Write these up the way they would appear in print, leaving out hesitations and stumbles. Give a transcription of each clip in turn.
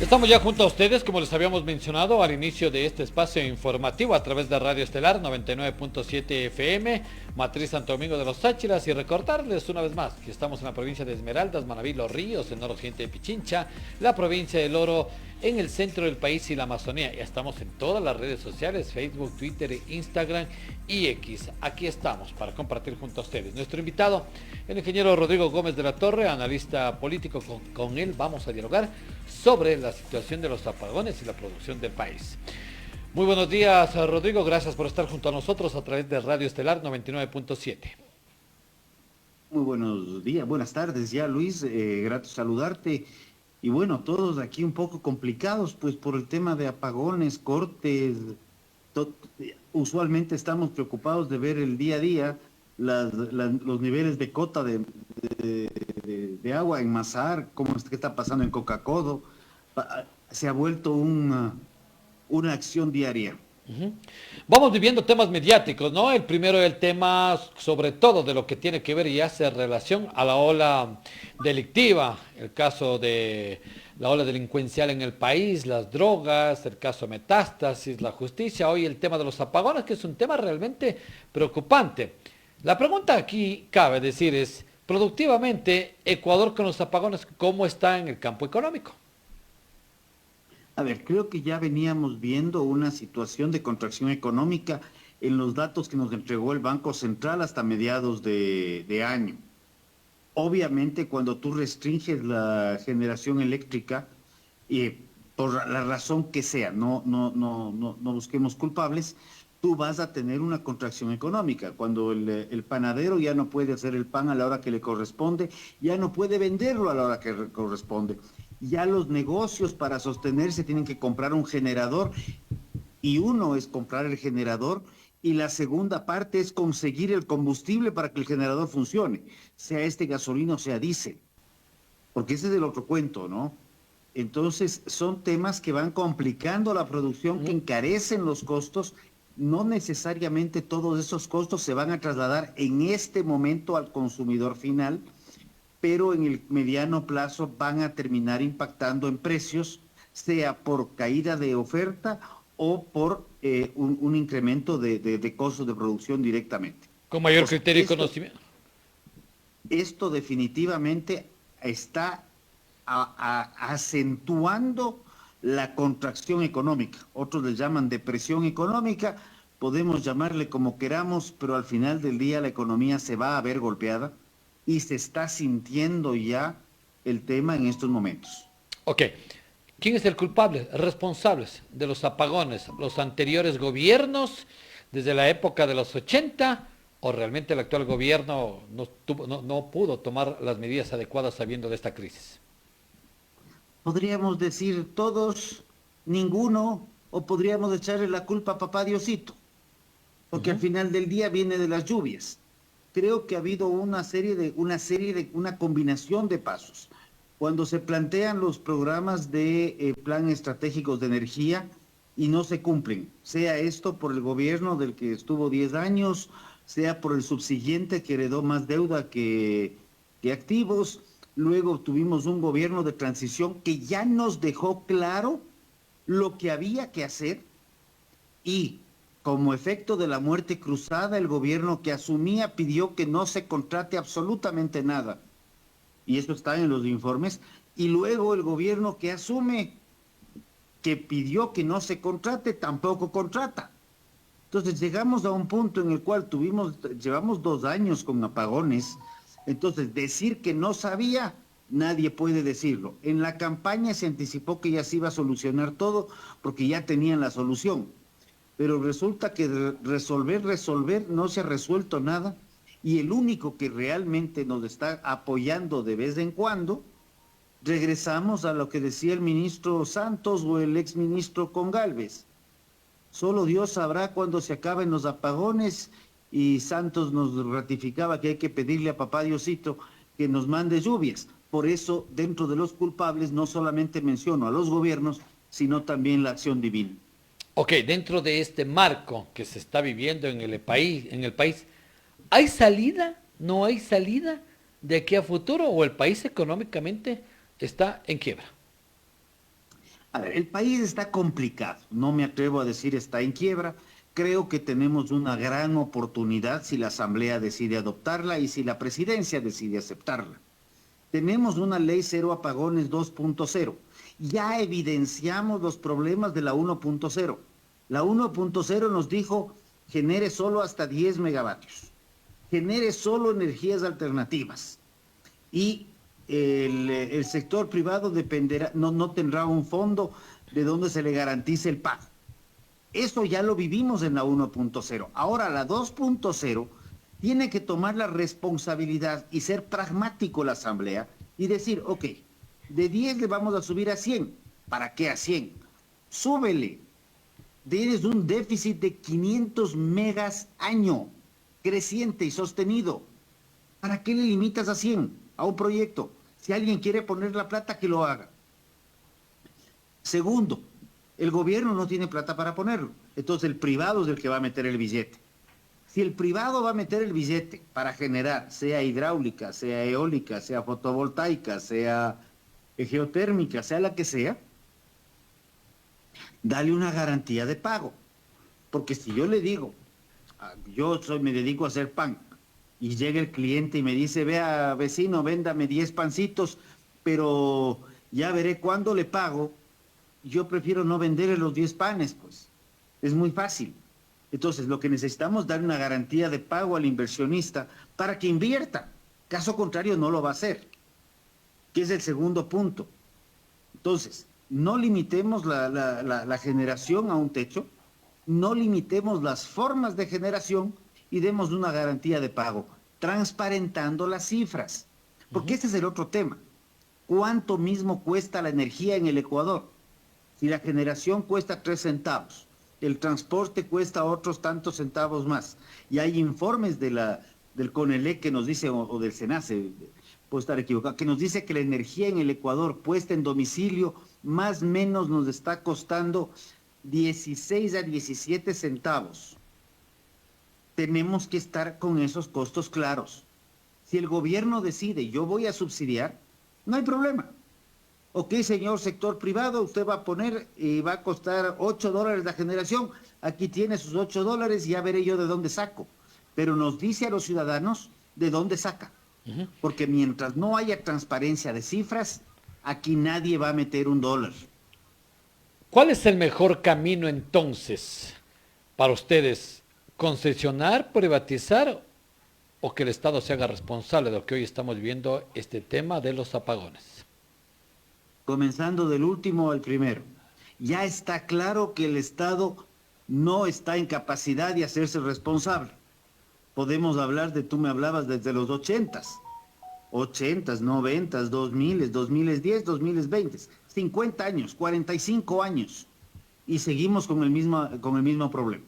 Estamos ya junto a ustedes, como les habíamos mencionado al inicio de este espacio informativo a través de Radio Estelar 99.7 FM, Matriz Santo Domingo de los Táchiras, y recordarles una vez más que estamos en la provincia de Esmeraldas, Manabí, Los Ríos, el noroccidente de Pichincha, la provincia del Oro, en el centro del país y la Amazonía. Ya estamos en todas las redes sociales, Facebook, Twitter, Instagram y X. Aquí estamos para compartir junto a ustedes. Nuestro invitado, el ingeniero Rodrigo Gómez de la Torre, analista político. Con él vamos a dialogar sobre la situación de los apagones y la producción del país. Muy buenos días, Rodrigo. Gracias por estar junto a nosotros a través de Radio Estelar 99.7. Muy buenos días, buenas tardes ya, Luis. Grato saludarte. Y bueno, todos aquí un poco complicados, pues por el tema de apagones, cortes. to- Usualmente estamos preocupados de ver el día a día los niveles de cota de agua en Mazar, qué está pasando en Coca-Codo. Se ha vuelto una acción diaria. Vamos viviendo temas mediáticos, ¿no? El primero, el tema sobre todo de lo que tiene que ver y hace relación a la ola delictiva, el caso de la ola delincuencial en el país, las drogas, el caso Metástasis, la justicia, hoy el tema de los apagones, que es un tema realmente preocupante. La pregunta aquí cabe decir es, productivamente, Ecuador con los apagones, ¿cómo está en el campo económico? A ver, creo que ya veníamos viendo una situación de contracción económica en los datos que nos entregó el Banco Central hasta mediados de año. Obviamente, cuando tú restringes la generación eléctrica, por la razón que sea, no busquemos culpables, tú vas a tener una contracción económica. Cuando el panadero ya no puede hacer el pan a la hora que le corresponde, ya no puede venderlo a la hora que corresponde. Ya los negocios para sostenerse tienen que comprar un generador, y uno es comprar el generador y la segunda parte es conseguir el combustible para que el generador funcione, sea este gasolina o sea diésel, porque ese es el otro cuento, ¿no? Entonces son temas que van complicando la producción, que encarecen los costos. No necesariamente todos esos costos se van a trasladar en este momento al consumidor final, pero en el mediano plazo van a terminar impactando en precios, sea por caída de oferta o por un incremento de costos de producción directamente. Con mayor O sea, criterio y conocimiento. esto definitivamente está acentuando la contracción económica. Otros le llaman depresión económica, podemos llamarle como queramos, pero al final del día la economía se va a ver golpeada y se está sintiendo ya el tema en estos momentos. Ok. ¿Quién es el culpable, responsables de los apagones? ¿Los anteriores gobiernos desde la época de los 80 o realmente el actual gobierno no pudo tomar las medidas adecuadas sabiendo de esta crisis? Podríamos decir todos, ninguno, o podríamos echarle la culpa a papá Diosito, porque al final del día viene de las lluvias. Creo que ha habido una combinación de pasos. Cuando se plantean los programas de plan estratégicos de energía y no se cumplen, sea esto por el gobierno del que estuvo 10 años, sea por el subsiguiente que heredó más deuda que activos. Luego tuvimos un gobierno de transición que ya nos dejó claro lo que había que hacer, y como efecto de la muerte cruzada, el gobierno que asumía pidió que no se contrate absolutamente nada. Y eso está en los informes. Y luego el gobierno que asume, que pidió que no se contrate, tampoco contrata. Entonces llegamos a un punto en el cual llevamos 2 años con apagones. Entonces decir que no sabía, nadie puede decirlo. En la campaña se anticipó que ya se iba a solucionar todo porque ya tenían la solución, pero resulta que resolver, no se ha resuelto nada, y el único que realmente nos está apoyando de vez en cuando, regresamos a lo que decía el ministro Santos o el exministro Congalves. Solo Dios sabrá cuándo se acaben los apagones, y Santos nos ratificaba que hay que pedirle a papá Diosito que nos mande lluvias. Por eso, dentro de los culpables, no solamente menciono a los gobiernos, sino también la acción divina. Ok, dentro de este marco que se está viviendo en el país, ¿hay salida? ¿No hay salida de aquí a futuro? ¿O el país económicamente está en quiebra? A ver, el país está complicado, no me atrevo a decir está en quiebra. Creo que tenemos una gran oportunidad si la Asamblea decide adoptarla y si la Presidencia decide aceptarla. Tenemos una ley cero apagones 2.0. Ya evidenciamos los problemas de la 1.0. La 1.0 nos dijo genere solo hasta 10 megavatios, genere solo energías alternativas y el sector privado dependerá, no tendrá un fondo de donde se le garantice el pago. Eso ya lo vivimos en la 1.0. Ahora la 2.0 tiene que tomar la responsabilidad y ser pragmático la Asamblea y decir, ok, de 10 le vamos a subir a 100. ¿Para qué a 100? Súbele. Tienes un déficit de 500 megas año, creciente y sostenido. ¿Para qué le limitas a 100 a un proyecto? Si alguien quiere poner la plata, que lo haga. Segundo, el gobierno no tiene plata para ponerlo. Entonces el privado es el que va a meter el billete. Si el privado va a meter el billete para generar, sea hidráulica, sea eólica, sea fotovoltaica, sea geotérmica, sea la que sea, dale una garantía de pago. Porque si yo le digo, me dedico a hacer pan, y llega el cliente y me dice, vea vecino, véndame 10 pancitos, pero ya veré cuándo le pago, yo prefiero no venderle los 10 panes, pues. Es muy fácil. Entonces, lo que necesitamos es dar una garantía de pago al inversionista para que invierta. Caso contrario, no lo va a hacer. Que es el segundo punto. Entonces, no limitemos la generación a un techo, no limitemos las formas de generación y demos una garantía de pago, transparentando las cifras. Porque ese es el otro tema. ¿Cuánto mismo cuesta la energía en el Ecuador? Si la generación cuesta 3 centavos, el transporte cuesta otros tantos centavos más, y hay informes del CONELEC que nos dice, o del SENACE, puedo estar equivocado, que nos dice que la energía en el Ecuador puesta en domicilio más o menos nos está costando 16 a 17 centavos. Tenemos que estar con esos costos claros. Si el gobierno decide, yo voy a subsidiar, no hay problema. Ok, señor sector privado, usted va a poner y va a costar $8 la generación. Aquí tiene sus $8 y ya veré yo de dónde saco. Pero nos dice a los ciudadanos de dónde saca. Porque mientras no haya transparencia de cifras, aquí nadie va a meter $1. ¿Cuál es el mejor camino entonces para ustedes? ¿Concesionar, privatizar o que el Estado se haga responsable de lo que hoy estamos viviendo, este tema de los apagones? Comenzando del último al primero. Ya está claro que el Estado no está en capacidad de hacerse responsable. Podemos hablar tú me hablabas desde los 80s, 90s, 2000, 2010, 2020, 50 años, 45 años, y seguimos con el mismo problema.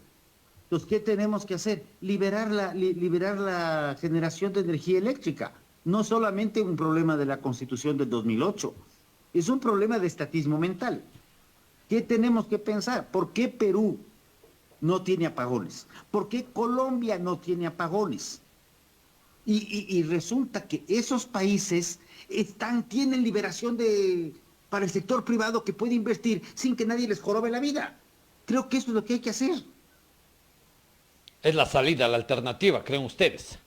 Entonces, ¿qué tenemos que hacer? Liberar la generación de energía eléctrica. No solamente un problema de la Constitución del 2008, es un problema de estatismo mental. ¿Qué tenemos que pensar? ¿Por qué Perú no tiene apagones? ¿Por qué Colombia no tiene apagones? Y resulta que esos países tienen liberación para el sector privado que puede invertir sin que nadie les jorobe la vida. Creo que eso es lo que hay que hacer. Es la salida, la alternativa, ¿creen ustedes?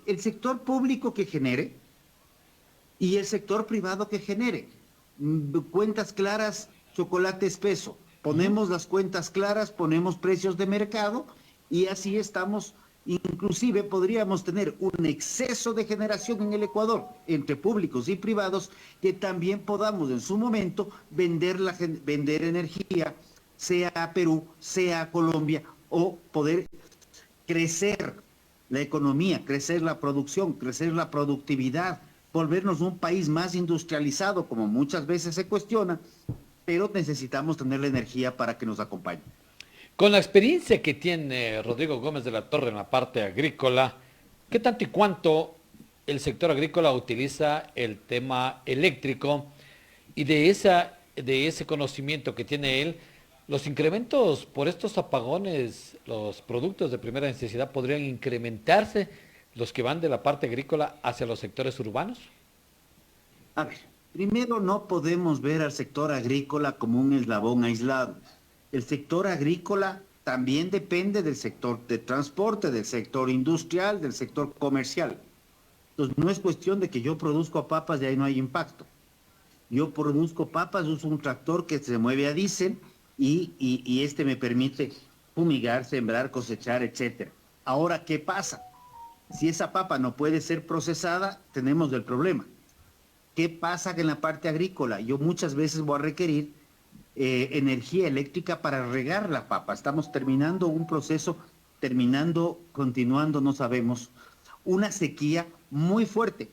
El sector público que genere y el sector privado que genere. Cuentas claras, chocolate espeso. Ponemos las cuentas claras, ponemos precios de mercado y así estamos. Inclusive podríamos tener un exceso de generación en el Ecuador entre públicos y privados que también podamos en su momento vender energía, sea a Perú, sea a Colombia, o poder crecer la economía, crecer la producción, crecer la productividad, volvernos un país más industrializado, como muchas veces se cuestiona, pero necesitamos tener la energía para que nos acompañe. Con la experiencia que tiene Rodrigo Gómez de la Torre en la parte agrícola, ¿qué tanto y cuánto el sector agrícola utiliza el tema eléctrico? Y de ese conocimiento que tiene él, los incrementos por estos apagones, los productos de primera necesidad, ¿podrían incrementarse los que van de la parte agrícola hacia los sectores urbanos? A ver, Primero, no podemos ver al sector agrícola como un eslabón aislado. El sector agrícola también depende del sector de transporte, del sector industrial, del sector comercial. Entonces, no es cuestión de que yo produzco papas y ahí no hay impacto. Yo produzco papas, uso un tractor que se mueve a diésel y este me permite fumigar, sembrar, cosechar, etcétera. Ahora, ¿qué pasa? Si esa papa no puede ser procesada, tenemos el problema. ¿Qué pasa en la parte agrícola? Yo muchas veces voy a requerir energía eléctrica para regar la papa. Estamos terminando un proceso, terminando, continuando, no sabemos, una sequía muy fuerte.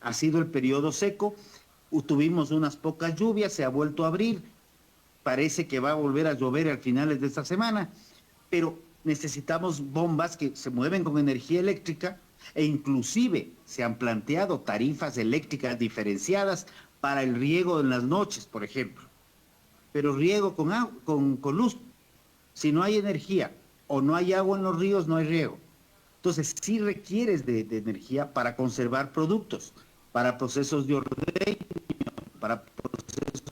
Ha sido el periodo seco, tuvimos unas pocas lluvias, se ha vuelto a abrir, parece que va a volver a llover al finales de esta semana, pero necesitamos bombas que se mueven con energía eléctrica e inclusive se han planteado tarifas eléctricas diferenciadas para el riego en las noches, por ejemplo. Pero riego con luz. Si no hay energía o no hay agua en los ríos, no hay riego. Entonces, sí requieres de energía para conservar productos, para procesos de ordeño, para procesos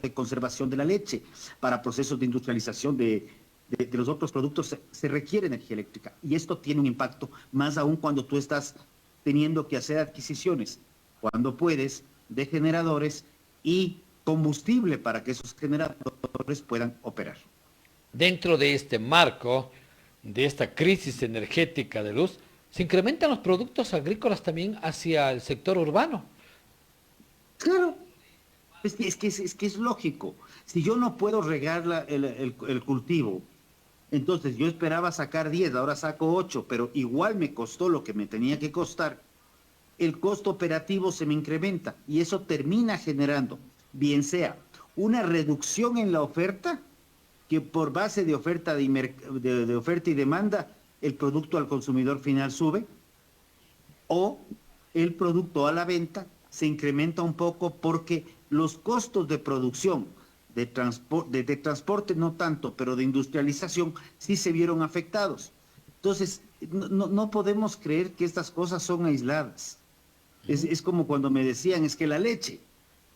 de conservación de la leche, para procesos de industrialización de los otros productos, se requiere energía eléctrica. Y esto tiene un impacto, más aún cuando tú estás teniendo que hacer adquisiciones, cuando puedes, de generadores y combustible para que esos generadores puedan operar. Dentro de este marco, de esta crisis energética de luz, se incrementan los productos agrícolas también hacia el sector urbano. Claro, es que es lógico. Si yo no puedo regar el cultivo, entonces yo esperaba sacar 10, ahora saco 8, pero igual me costó lo que me tenía que costar, el costo operativo se me incrementa y eso termina generando, bien sea una reducción en la oferta, que por base de de oferta y demanda, el producto al consumidor final sube, o el producto a la venta se incrementa un poco porque los costos de producción, de transporte no tanto, pero de industrialización sí se vieron afectados. Entonces, no podemos creer que estas cosas son aisladas. Es como cuando me decían, es que la leche,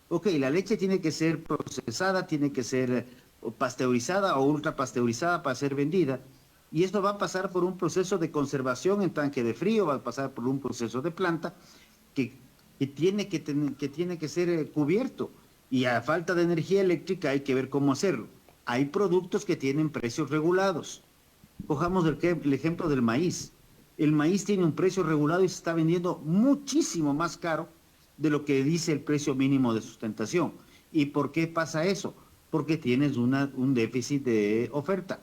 ok, la leche tiene que ser procesada, tiene que ser pasteurizada o ultra pasteurizada para ser vendida. Y esto va a pasar por un proceso de conservación en tanque de frío, va a pasar por un proceso de planta que, que tiene que ser cubierto. Y a falta de energía eléctrica hay que ver cómo hacerlo. Hay productos que tienen precios regulados. Cojamos el ejemplo del maíz. El maíz tiene un precio regulado y se está vendiendo muchísimo más caro de lo que dice el precio mínimo de sustentación. ¿Y por qué pasa eso? Porque tienes un déficit de oferta.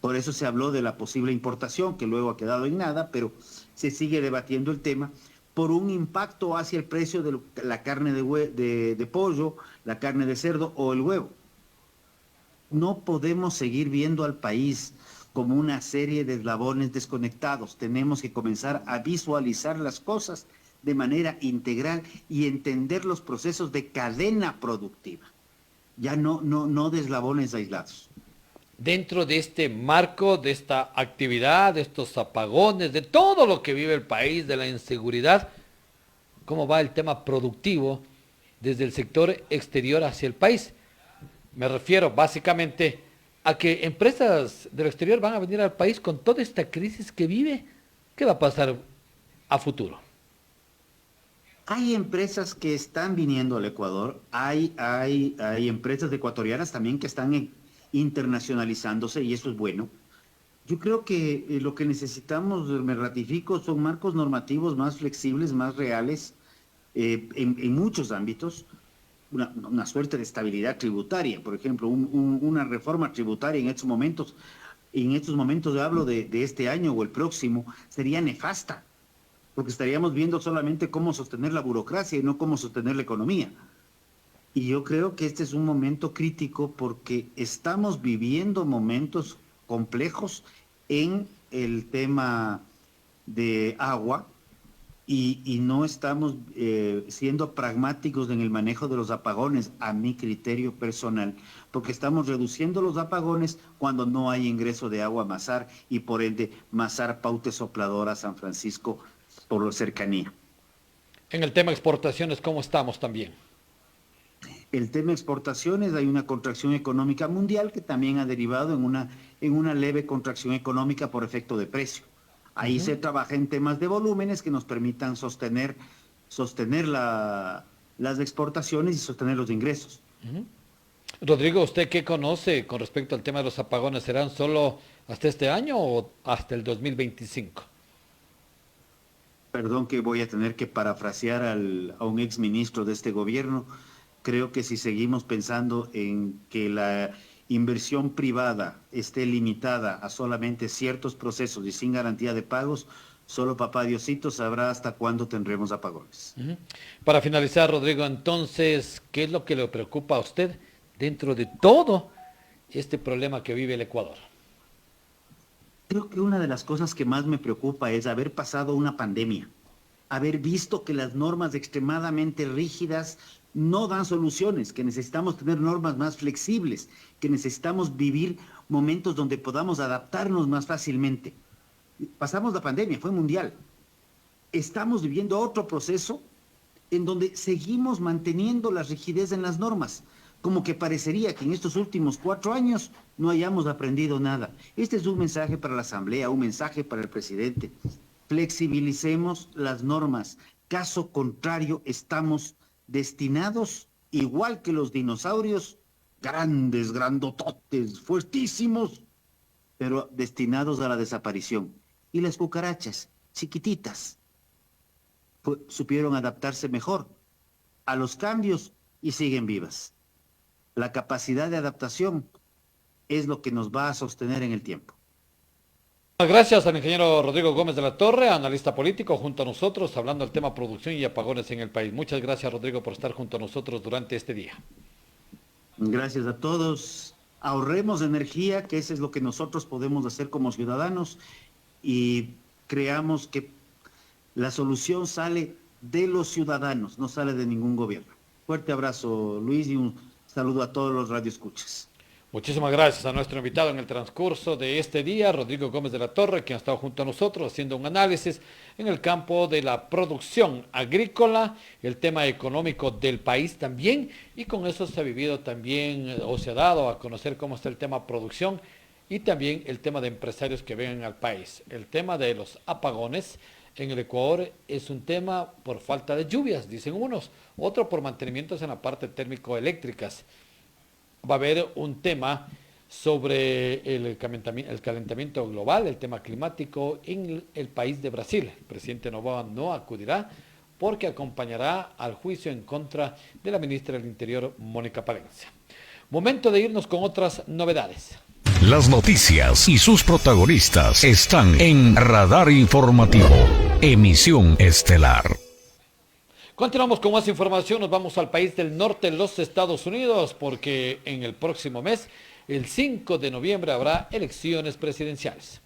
Por eso se habló de la posible importación, que luego ha quedado en nada, pero se sigue debatiendo el tema por un impacto hacia el precio de la carne de pollo, la carne de cerdo o el huevo. No podemos seguir viendo al país como una serie de eslabones desconectados. Tenemos que comenzar a visualizar las cosas de manera integral y entender los procesos de cadena productiva, ya no de eslabones aislados. Dentro de este marco, de esta actividad, de estos apagones, de todo lo que vive el país, de la inseguridad, ¿cómo va el tema productivo desde el sector exterior hacia el país? Me refiero básicamente a que empresas del exterior van a venir al país con toda esta crisis que vive. ¿Qué va a pasar a futuro? Hay empresas que están viniendo al Ecuador, hay empresas ecuatorianas también que están internacionalizándose y eso es bueno. Yo creo que lo que necesitamos, me ratifico, son marcos normativos más flexibles, más reales, en muchos ámbitos, una suerte de estabilidad tributaria, por ejemplo, una reforma tributaria en estos momentos yo hablo de este año o el próximo, sería nefasta, porque estaríamos viendo solamente cómo sostener la burocracia y no cómo sostener la economía. Y yo creo que este es un momento crítico porque estamos viviendo momentos complejos en el tema de agua y no estamos siendo pragmáticos en el manejo de los apagones, a mi criterio personal, porque estamos reduciendo los apagones cuando no hay ingreso de agua a Masar y por ende Masar, Paute, Sopladora, San Francisco, por la cercanía. En el tema exportaciones, ¿cómo estamos también? El tema exportaciones, hay una contracción económica mundial que también ha derivado en una leve contracción económica por efecto de precio. Ahí se trabaja en temas de volúmenes que nos permitan sostener las exportaciones y sostener los ingresos. Rodrigo, ¿usted qué conoce con respecto al tema de los apagones? ¿Serán solo hasta este año o hasta el 2025? Perdón que voy a tener que parafrasear a un exministro de este gobierno. Creo que si seguimos pensando en que la inversión privada esté limitada a solamente ciertos procesos y sin garantía de pagos, solo papá Diosito sabrá hasta cuándo tendremos apagones. Para finalizar, Rodrigo, entonces, ¿qué es lo que le preocupa a usted dentro de todo este problema que vive el Ecuador? Creo que una de las cosas que más me preocupa es haber pasado una pandemia, haber visto que las normas extremadamente rígidas no dan soluciones, que necesitamos tener normas más flexibles, que necesitamos vivir momentos donde podamos adaptarnos más fácilmente. Pasamos la pandemia, fue mundial. Estamos viviendo otro proceso en donde seguimos manteniendo la rigidez en las normas, como que parecería que en estos últimos 4 años no hayamos aprendido nada. Este es un mensaje para la Asamblea, un mensaje para el presidente. Flexibilicemos las normas. Caso contrario, estamos destinados, igual que los dinosaurios, grandes, grandototes, fuertísimos, pero destinados a la desaparición. Y las cucarachas, chiquititas, supieron adaptarse mejor a los cambios y siguen vivas. La capacidad de adaptación es lo que nos va a sostener en el tiempo. Gracias al ingeniero Rodrigo Gómez de la Torre, analista político, junto a nosotros, hablando del tema producción y apagones en el país. Muchas gracias, Rodrigo, por estar junto a nosotros durante este día. Gracias a todos. Ahorremos energía, que eso es lo que nosotros podemos hacer como ciudadanos, y creamos que la solución sale de los ciudadanos, no sale de ningún gobierno. Fuerte abrazo, Luis, y un saludo a todos los radioescuchas. Muchísimas gracias a nuestro invitado en el transcurso de este día, Rodrigo Gómez de la Torre, quien ha estado junto a nosotros haciendo un análisis en el campo de la producción agrícola, el tema económico del país también, y con eso se ha vivido también, o se ha dado a conocer cómo está el tema producción y también el tema de empresarios que vengan al país. El tema de los apagones en el Ecuador es un tema por falta de lluvias, dicen unos, otro por mantenimientos en la parte térmico-eléctricas. Va a haber un tema sobre el calentamiento global, el tema climático en el país de Brasil. El presidente Noboa no acudirá porque acompañará al juicio en contra de la ministra del Interior, Mónica Palencia. Momento de irnos con otras novedades. Las noticias y sus protagonistas están en Radar Informativo, emisión estelar. Continuamos con más información, nos vamos al país del norte, los Estados Unidos, porque en el próximo mes, el 5 de noviembre, habrá elecciones presidenciales.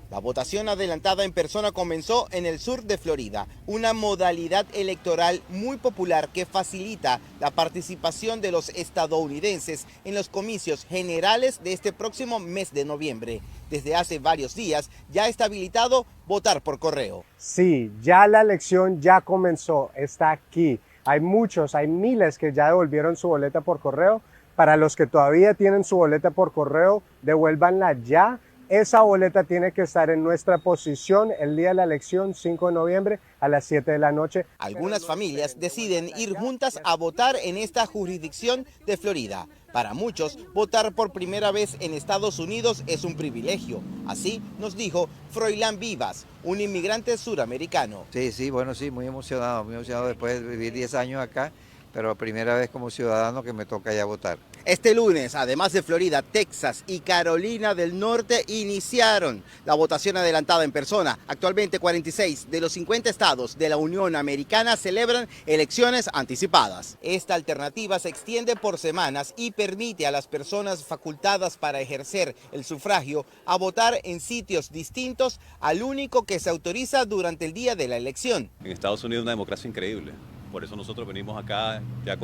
La votación adelantada en persona comenzó en el sur de Florida, una modalidad electoral muy popular que facilita la participación de los estadounidenses en los comicios generales de este próximo mes de noviembre. Desde hace varios días ya está habilitado votar por correo. Sí, ya la elección ya comenzó, está aquí. Hay miles que ya devolvieron su boleta por correo. Para los que todavía tienen su boleta por correo, devuélvanla ya. Esa boleta tiene que estar en nuestra posición el día de la elección, 5 de noviembre, a las 7 de la noche. Algunas familias deciden ir juntas a votar en esta jurisdicción de Florida. Para muchos, votar por primera vez en Estados Unidos es un privilegio. Así nos dijo Froilán Vivas, un inmigrante suramericano. Sí, bueno, sí, muy emocionado después de vivir 10 años acá, pero primera vez como ciudadano que me toca ya votar. Este lunes, además de Florida, Texas y Carolina del Norte iniciaron la votación adelantada en persona. Actualmente 46 de los 50 estados de la Unión Americana celebran elecciones anticipadas. Esta alternativa se extiende por semanas y permite a las personas facultadas para ejercer el sufragio a votar en sitios distintos al único que se autoriza durante el día de la elección. En Estados Unidos es una democracia increíble, por eso nosotros venimos acá ya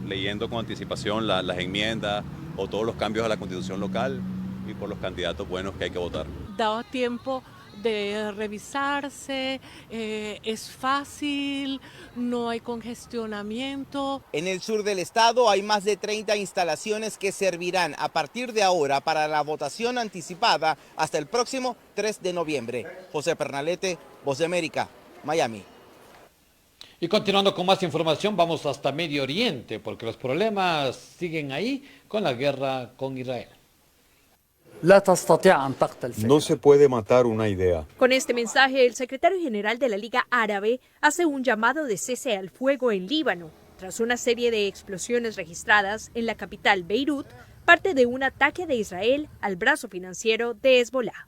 leyendo con anticipación las enmiendas o todos los cambios a la constitución local y por los candidatos buenos que hay que votar. Dado tiempo de revisarse, es fácil, no hay congestionamiento. En el sur del estado hay más de 30 instalaciones que servirán a partir de ahora para la votación anticipada hasta el próximo 3 de noviembre. José Pernalete, Voz de América, Miami. Y continuando con más información, vamos hasta Medio Oriente, porque los problemas siguen ahí con la guerra con Israel. No se puede matar una idea. Con este mensaje, el secretario general de la Liga Árabe hace un llamado de cese al fuego en Líbano, tras una serie de explosiones registradas en la capital Beirut, parte de un ataque de Israel al brazo financiero de Hezbollah.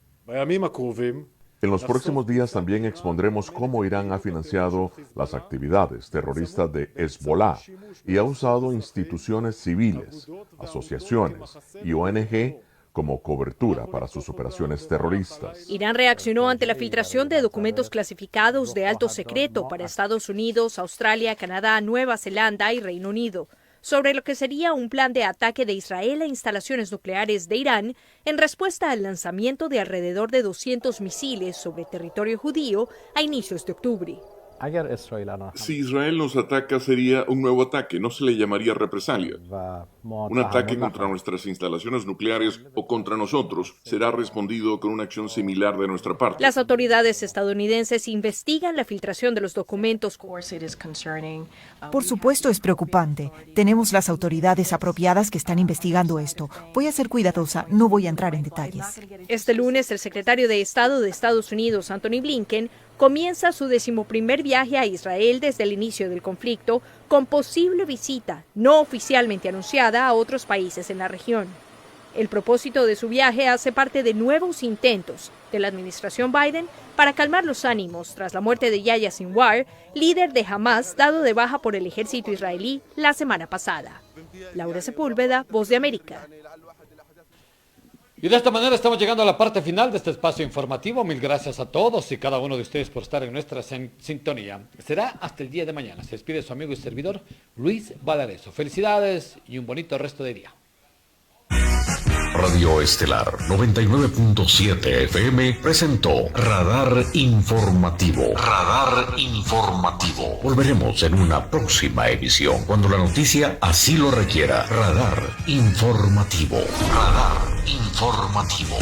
En los próximos días también expondremos cómo Irán ha financiado las actividades terroristas de Hezbollah y ha usado instituciones civiles, asociaciones y ONG como cobertura para sus operaciones terroristas. Irán reaccionó ante la filtración de documentos clasificados de alto secreto para Estados Unidos, Australia, Canadá, Nueva Zelanda y Reino Unido, sobre lo que sería un plan de ataque de Israel a instalaciones nucleares de Irán en respuesta al lanzamiento de alrededor de 200 misiles sobre territorio judío a inicios de octubre. Si Israel nos ataca sería un nuevo ataque, no se le llamaría represalia. Un ataque contra nuestras instalaciones nucleares o contra nosotros será respondido con una acción similar de nuestra parte. Las autoridades estadounidenses investigan la filtración de los documentos. Por supuesto es preocupante. Tenemos las autoridades apropiadas que están investigando esto. Voy a ser cuidadosa, no voy a entrar en detalles. Este lunes, el secretario de Estado de Estados Unidos, Anthony Blinken, comienza su 11º viaje a Israel desde el inicio del conflicto, con posible visita no oficialmente anunciada a otros países en la región. El propósito de su viaje hace parte de nuevos intentos de la administración Biden para calmar los ánimos tras la muerte de Yahya Sinwar, líder de Hamas dado de baja por el ejército israelí la semana pasada. Laura Sepúlveda, Voz de América. Y de esta manera estamos llegando a la parte final de este espacio informativo. Mil gracias a todos y cada uno de ustedes por estar en nuestra sintonía. Será hasta el día de mañana. Se despide su amigo y servidor Luis Valareso. Felicidades y un bonito resto de día. Radio Estelar 99.7 FM presentó Radar Informativo. Radar Informativo. Volveremos en una próxima emisión cuando la noticia así lo requiera. Radar Informativo. Radar Informativo.